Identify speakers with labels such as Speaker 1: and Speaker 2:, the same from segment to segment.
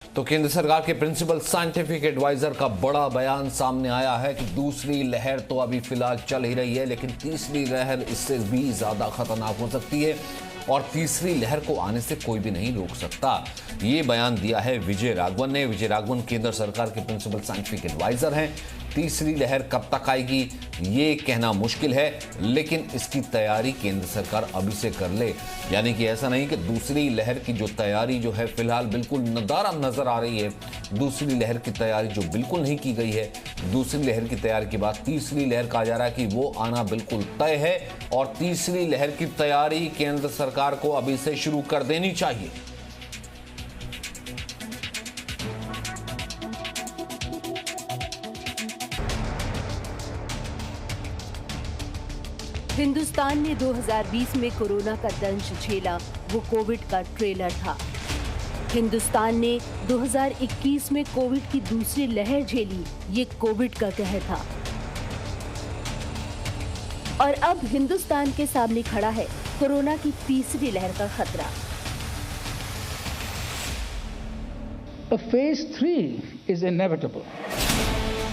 Speaker 1: तो केंद्र सरकार के प्रिंसिपल साइंटिफिक एडवाइजर का बड़ा बयान सामने आया है कि दूसरी लहर तो अभी फिलहाल चल ही रही है, लेकिन तीसरी लहर इससे भी ज्यादा खतरनाक हो सकती है और तीसरी लहर को आने से कोई भी नहीं रोक सकता। ये बयान दिया है विजय राघवन ने। विजय राघवन केंद्र सरकार के प्रिंसिपल साइंटिफिक एडवाइजर हैं। तीसरी लहर कब तक आएगी ये कहना मुश्किल है, लेकिन इसकी तैयारी केंद्र सरकार अभी से कर ले। यानी कि ऐसा नहीं कि दूसरी लहर की जो तैयारी जो है फिलहाल बिल्कुल नदारा नजर आ रही है, दूसरी लहर की तैयारी जो बिल्कुल नहीं की गई है। दूसरी लहर की तैयारी के बाद तीसरी लहर कहा जा रहा है कि वो आना बिल्कुल तय है और तीसरी लहर की तैयारी केंद्र सरकार को अभी से शुरू कर देनी चाहिए।
Speaker 2: हिंदुस्तान ने 2020 में कोरोना का दंश झेला, वो कोविड का ट्रेलर था। हिंदुस्तान ने 2021 में कोविड की दूसरी लहर झेली, ये कोविड का कहर था। और अब हिंदुस्तान के सामने खड़ा है कोरोना की तीसरी लहर का खतरा।
Speaker 3: Phase 3 is inevitable.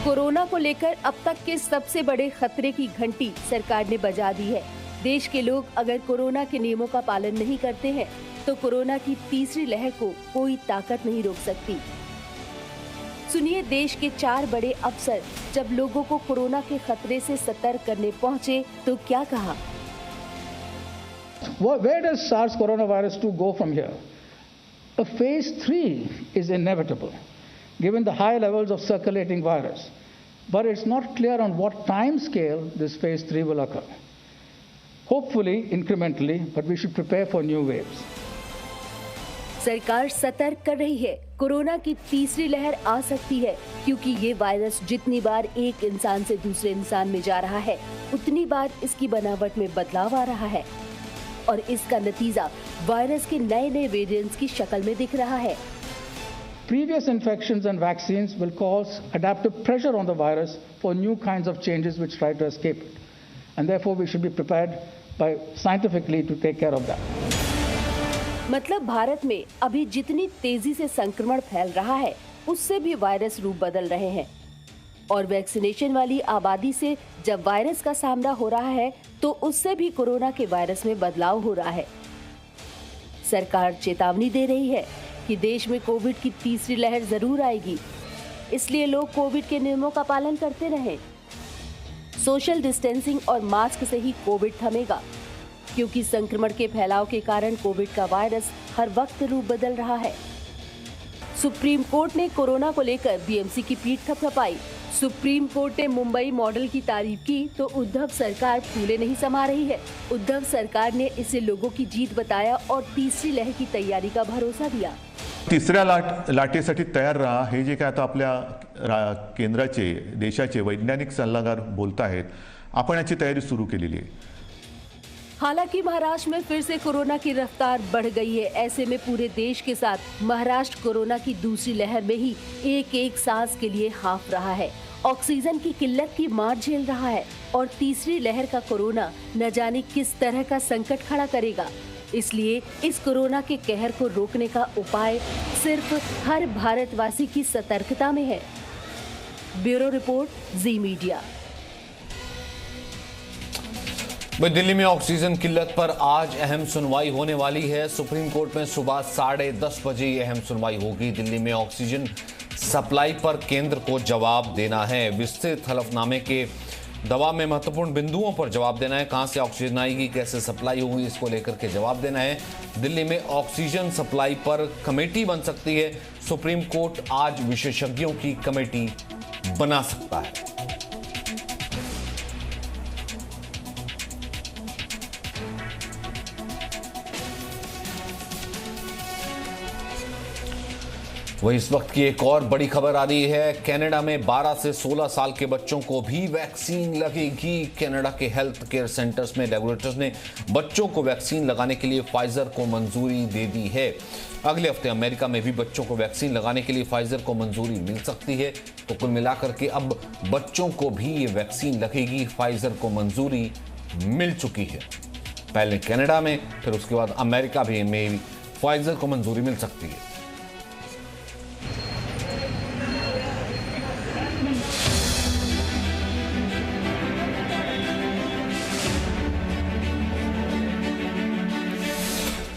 Speaker 2: कोरोना को लेकर अब तक के सबसे बड़े खतरे की घंटी सरकार ने बजा दी है। देश के लोग अगर कोरोना के नियमों का पालन नहीं करते हैं तो कोरोना की तीसरी लहर को कोई ताकत नहीं रोक सकती। सुनिए देश के 4 बड़े अफसर जब लोगों को कोरोना के खतरे से सतर्क करने पहुंचे तो क्या कहा।
Speaker 3: Where does SARS coronavirus 2 go from here? A phase 3 is inevitable, given the high levels of circulating virus. But it's not clear on what time scale this phase 3 will occur. Hopefully, incrementally, but we should prepare for new waves.
Speaker 2: सरकार सतर्क कर रही है, corona की तीसरी लहर आ सकती है क्योंकि ये वायरस जितनी बार एक इंसान से दूसरे इंसान में जा रहा है, उतनी बार इसकी बनावट में बदलाव आ रहा है और इसका नतीजा वायरस के नए वेरिएंट्स की शक्ल में दिख रहा है।
Speaker 3: Previous infections and vaccines will cause adaptive pressure on the virus for new kinds of changes which try to escape it. And therefore we should be prepared by scientifically to take care of that.
Speaker 2: मतलब भारत में अभी जितनी तेजी से संक्रमण फैल रहा है, उससे भी वायरस रूप बदल रहे हैं और वैक्सीनेशन वाली आबादी से जब वायरस का सामना हो रहा है तो उससे भी कोरोना के वायरस में बदलाव हो रहा है। सरकार चेतावनी दे रही है कि देश में कोविड की तीसरी लहर जरूर आएगी, इसलिए लोग कोविड के नियमों का पालन करते रहें। सोशल डिस्टेंसिंग और मास्क से ही कोविड थमेगा, क्योंकि संक्रमण के फैलाव के कारण कोविड का वायरस हर वक्त रूप बदल रहा है। सुप्रीम कोर्ट ने कोरोना को लेकर बीएमसी की पीठ थपथपाई। सुप्रीम कोर्ट ने मुंबई मॉडल की तारीफ की तो उद्धव सरकार फूले नहीं समा रही है। उद्धव सरकार ने इसे लोगों की जीत बताया और तीसरी लहर की तैयारी का भरोसा दिया।
Speaker 4: तिसऱ्या लाटेसाठी तयार रहा, हे जे काय आता आपल्या केंद्राचे देशाचे वैज्ञानिक सल्लागार बोलत आहेत, आपण याची तयारी सुरू केलेली आहे।
Speaker 2: हालांकि महाराष्ट्र में फिर से कोरोना की रफ्तार बढ़ गई है। ऐसे में पूरे देश के साथ महाराष्ट्र कोरोना की दूसरी लहर में ही एक सांस के लिए हाफ रहा है। ऑक्सीजन की किल्लत की मार झेल रहा है और तीसरी लहर का कोरोना न जाने किस तरह का संकट खड़ा करेगा। इसलिए इस कोरोना के कहर को रोकने का उपाय सिर्फ हर भारतवासी की सतर्कता में है। ब्यूरो रिपोर्ट, जी मीडिया।
Speaker 1: दिल्ली में ऑक्सीजन किल्लत पर आज अहम सुनवाई होने वाली है। सुप्रीम कोर्ट में सुबह 10:30 बजे ये अहम सुनवाई होगी। दिल्ली में ऑक्सीजन सप्लाई पर केंद्र को जवाब देना है। विस्तृत हलफनामे के दवा में महत्वपूर्ण बिंदुओं पर जवाब देना है। कहां से ऑक्सीजन आएगी, कैसे सप्लाई होगी, इसको लेकर के जवाब देना है। दिल्ली में ऑक्सीजन सप्लाई पर कमेटी बन सकती है। सुप्रीम कोर्ट आज विशेषज्ञों की कमेटी बना सकता है। वहीं इस वक्त की एक और बड़ी खबर आ रही है। कनाडा में 12 से 16 साल के बच्चों को भी वैक्सीन लगेगी। कनाडा के हेल्थ केयर सेंटर्स में रेगुलेटर्स ने बच्चों को वैक्सीन लगाने के लिए फाइजर को मंजूरी दे दी है। अगले हफ्ते अमेरिका में भी बच्चों को वैक्सीन लगाने के लिए फाइजर को मंजूरी मिल सकती है। तो कुल मिलाकर के अब बच्चों को भी ये वैक्सीन लगेगी। फाइजर को मंजूरी मिल चुकी है, पहले कनाडा में, फिर उसके बाद अमेरिका में भी फाइजर को मंजूरी मिल सकती है।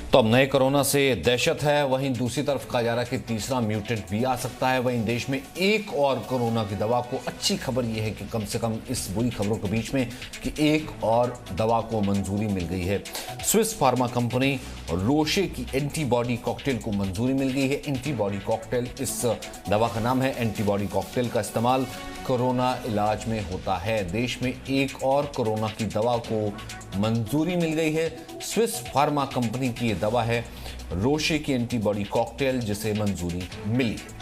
Speaker 1: तो अब नए कोरोना से दहशत है, वहीं दूसरी तरफ कहा जा रहा है कि तीसरा म्यूटेंट भी आ सकता है। वहीं देश में एक और कोरोना की दवा को, अच्छी खबर यह है कि कम से कम इस बुरी खबरों के बीच में कि एक और दवा को मंजूरी मिल गई है। स्विस फार्मा कंपनी रोशे की एंटीबॉडी कॉकटेल को मंजूरी मिल गई है। एंटीबॉडी कॉकटेल, इस दवा का नाम है। एंटीबॉडी कॉकटेल का इस्तेमाल कोरोना इलाज में होता है। देश में एक और कोरोना की दवा को मंजूरी मिल गई है। स्विस फार्मा कंपनी की यह दवा है रोशे की एंटीबॉडी कॉकटेल, जिसे मंजूरी मिली है।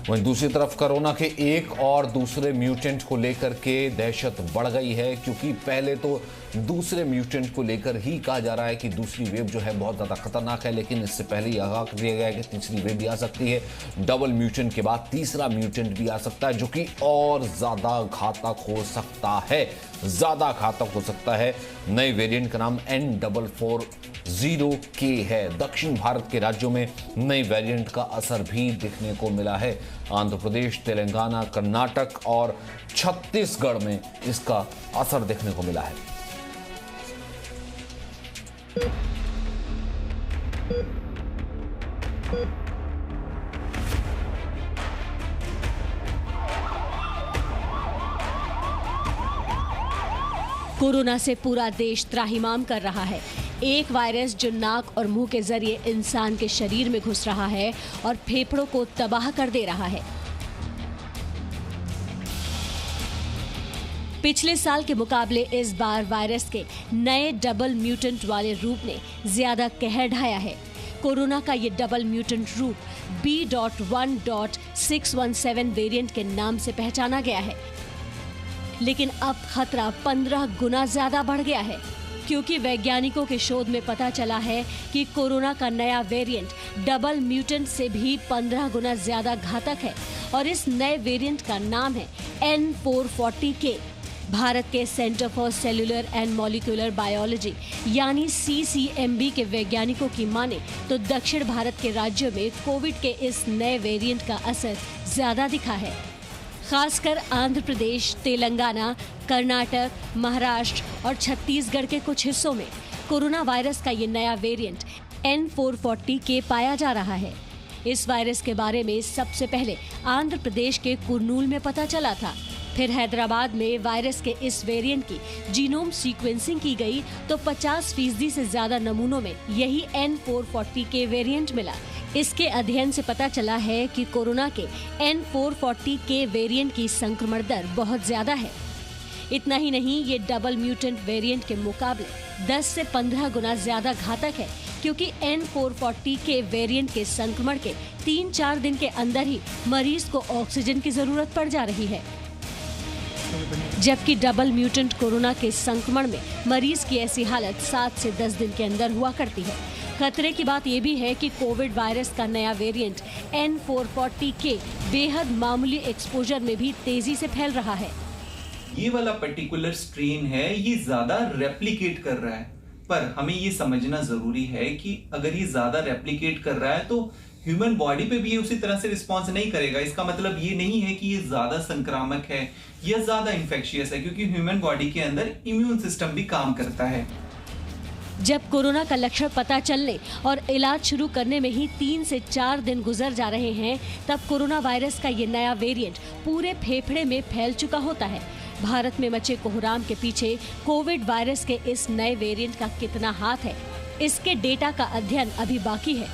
Speaker 1: वहीं दूसरी तरफ कोरोना के एक और दूसरे म्यूटेंट को लेकर के दहशत बढ़ गई है, क्योंकि पहले तो दूसरे म्यूटेंट को लेकर ही कहा जा रहा है कि दूसरी वेव जो है बहुत ज़्यादा खतरनाक है, लेकिन इससे पहले ही आगाह कर दिया गया है कि तीसरी वेव भी आ सकती है। डबल म्यूटेंट के बाद तीसरा म्यूटेंट भी आ सकता है, जो कि और ज़्यादा घातक हो सकता है, ज़्यादा घातक हो सकता है। नए वेरिएंट का नाम N440K है। दक्षिण भारत के राज्यों में नए वेरिएंट का असर भी दिखने को मिला है। आंध्र प्रदेश, तेलंगाना, कर्नाटक और छत्तीसगढ़ में इसका असर देखने को मिला है।
Speaker 5: कोरोना से पूरा देश त्राहिमाम कर रहा है। एक वायरस जो नाक और मुंह के जरिए इंसान के शरीर में घुस रहा है और फेफड़ों को तबाह कर दे रहा है। पिछले साल के मुकाबले इस बार वायरस के नए डबल म्यूटेंट वाले रूप ने ज्यादा कहर ढाया है। कोरोना का ये डबल म्यूटेंट रूप B.1.617 वेरिएंट के नाम से पहचाना गया है, लेकिन अब खतरा 15 गुना ज्यादा बढ़ गया है, क्योंकि वैज्ञानिकों के शोध में पता चला है कि कोरोना का नया वेरिएंट डबल म्यूटेंट से भी 15 गुना ज्यादा घातक है और इस नए वेरिएंट का नाम है N440K। भारत के centre for cellular and molecular biology यानी CCMB के वैज्ञानिकों की माने तो दक्षिण भारत के राज्यों में कोविड के इस नए वेरिएंट का असर ज्यादा दिखा है। खासकर आंध्र प्रदेश, तेलंगाना, कर्नाटक, महाराष्ट्र और छत्तीसगढ़ के कुछ हिस्सों में कोरोना वायरस का ये नया वेरिएंट N440K पाया जा रहा है। इस वायरस के बारे में सबसे पहले आंध्र प्रदेश के कुर्नूल में पता चला था। फिर हैदराबाद में वायरस के इस वेरिएंट की जीनोम सीक्वेंसिंग की गई तो 50% से ज्यादा नमूनों में यही N440K वेरिएंट मिला। इसके अध्ययन से पता चला है कि कोरोना के N440K वेरिएंट की संक्रमण दर बहुत ज्यादा है। इतना ही नहीं, ये डबल म्यूटेंट वेरिएंट के मुकाबले 10 से 15 गुना ज्यादा घातक है, क्योंकि N440K वेरिएंट के संक्रमण के 3-4 दिन के अंदर ही मरीज को ऑक्सीजन की जरूरत पड़ जा रही है, जबकि डबल म्यूटेंट कोरोना के संक्रमण में मरीज की ऐसी हालत 7 से 10 दिन के अंदर हुआ करती है। खतरे की बात यह भी है कि कोविड वायरस का नया वेरिएंट N440K बेहद मामूली एक्सपोजर में भी तेजी से फैल रहा है।
Speaker 6: ये वाला पर्टिकुलर स्ट्रेन है, ये ज्यादा रेप्लिकेट कर रहा है, पर हमें ये समझना जरूरी है कि अगर ये ज्यादा रेप्लिकेट कर रहा है तो ह्यूमन बॉडी पे भी ये उसी तरह से रिस्पॉन्स नहीं करेगा। इसका मतलब ये नहीं है कि ये ज्यादा संक्रामक है या ज्यादा इंफेक्शियस है, क्योंकि ह्यूमन बॉडी के अंदर इम्यून सिस्टम भी काम करता है।
Speaker 5: जब कोरोना का लक्षण पता चलने और इलाज शुरू करने में ही 3 से 4 दिन गुजर जा रहे हैं, तब कोरोना वायरस का ये नया वेरिएंट पूरे फेफड़े में फैल चुका होता है। भारत में मचे कोहराम के पीछे कोविड वायरस के इस नए वेरिएंट का कितना हाथ है, इसके डेटा का अध्ययन अभी बाकी है।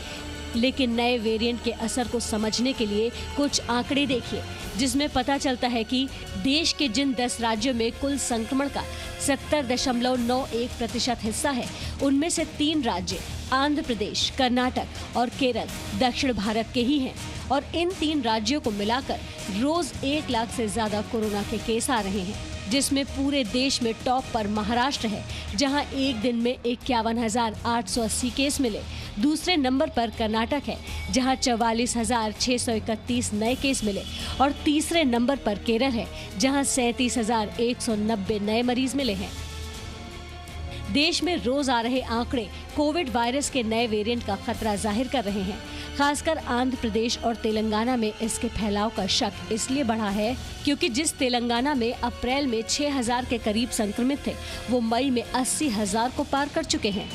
Speaker 5: लेकिन नए वेरिएंट के असर को समझने के लिए कुछ आंकड़े देखिए, जिसमें पता चलता है कि देश के जिन 10 राज्यों में कुल संक्रमण का 70.91% हिस्सा है, उनमें से 3 राज्य आंध्र प्रदेश, कर्नाटक और केरल दक्षिण भारत के ही हैं, और इन 3 राज्यों को मिलाकर रोज 1 लाख से ज्यादा कोरोना के केस आ रहे हैं, जिसमें पूरे देश में टॉप पर महाराष्ट्र है, जहां एक दिन में 51,880 केस मिले। दूसरे नंबर पर कर्नाटक है, जहां 44,631 नए केस मिले, और तीसरे नंबर पर केरल है, जहां 37,190 नए मरीज मिले हैं। देश में रोज आ रहे आंकड़े कोविड वायरस के नए वेरिएंट का खतरा जाहिर कर रहे हैं। खासकर आंध्र प्रदेश और तेलंगाना में इसके फैलाव का शक इसलिए बढ़ा है क्योंकि जिस तेलंगाना में अप्रैल में 6,000 के करीब संक्रमित थे, वो मई में 80,000 को पार कर चुके हैं।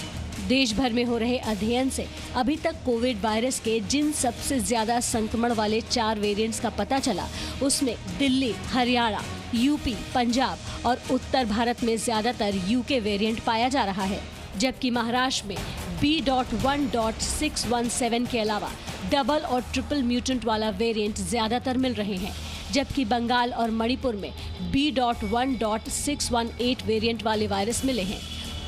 Speaker 5: देश भर में हो रहे अध्ययन से अभी तक कोविड वायरस के जिन सबसे ज्यादा संक्रमण वाले 4 वेरिएंट्स का पता चला, उसमें दिल्ली, हरियाणा, यूपी, पंजाब और उत्तर भारत में ज्यादातर यूके वेरिएंट पाया जा रहा है, जबकि महाराष्ट्र में B.1.617 के अलावा डबल और ट्रिपल म्यूटेंट वाला वेरिएंट ज्यादातर मिल रहे हैं, जबकि बंगाल और मणिपुर में B.1.618 वेरिएंट वाले वायरस मिले हैं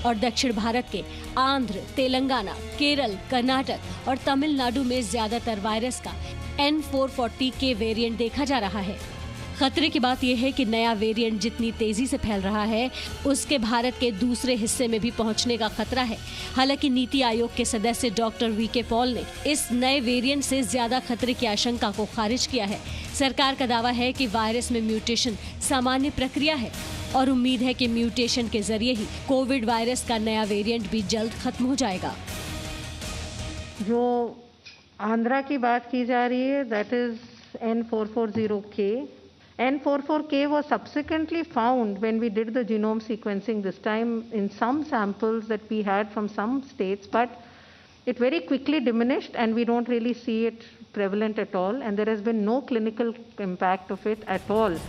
Speaker 5: और दक्षिण भारत के आंध्र, तेलंगाना, केरल, कर्नाटक और तमिलनाडु में ज्यादातर वायरस का N440 के वेरिएंट देखा जा रहा है। खतरे की बात यह है कि नया वेरिएंट जितनी तेजी से फैल रहा है, उसके भारत के दूसरे हिस्से में भी पहुंचने का खतरा है। हालांकि नीति आयोग के सदस्य डॉक्टर वी.के. पॉल ने इस नए वेरिएंट से ज्यादा खतरे की आशंका को खारिज किया है। सरकार का दावा है कि वायरस में म्यूटेशन सामान्य प्रक्रिया है और उम्मीद है कि म्यूटेशन के जरिए ही कोविड वायरस का नया वेरिएंट भी जल्द खत्म हो जाएगा।
Speaker 7: जो आंध्रा की बात की जा रही है, that is N440K. N44K was subsequently found when we did the genome sequencing this time in some samples that we had from some states, but it very quickly diminished and we don't really see it prevalent at all, and there has been no clinical impact of it at all.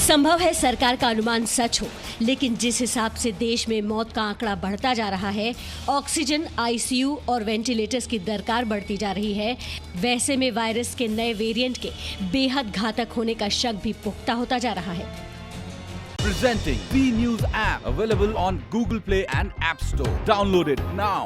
Speaker 5: संभव है सरकार का अनुमान सच हो, लेकिन जिस हिसाब से देश में मौत का आंकड़ा बढ़ता जा रहा है, ऑक्सीजन, आईसीयू और वेंटिलेटर्स की दरकार बढ़ती जा रही है, वैसे में वायरस के नए वेरिएंट के बेहद घातक होने का शक भी पुख्ता होता जा रहा है।
Speaker 8: Presenting B News app available on Google Play and App Store. Download it now.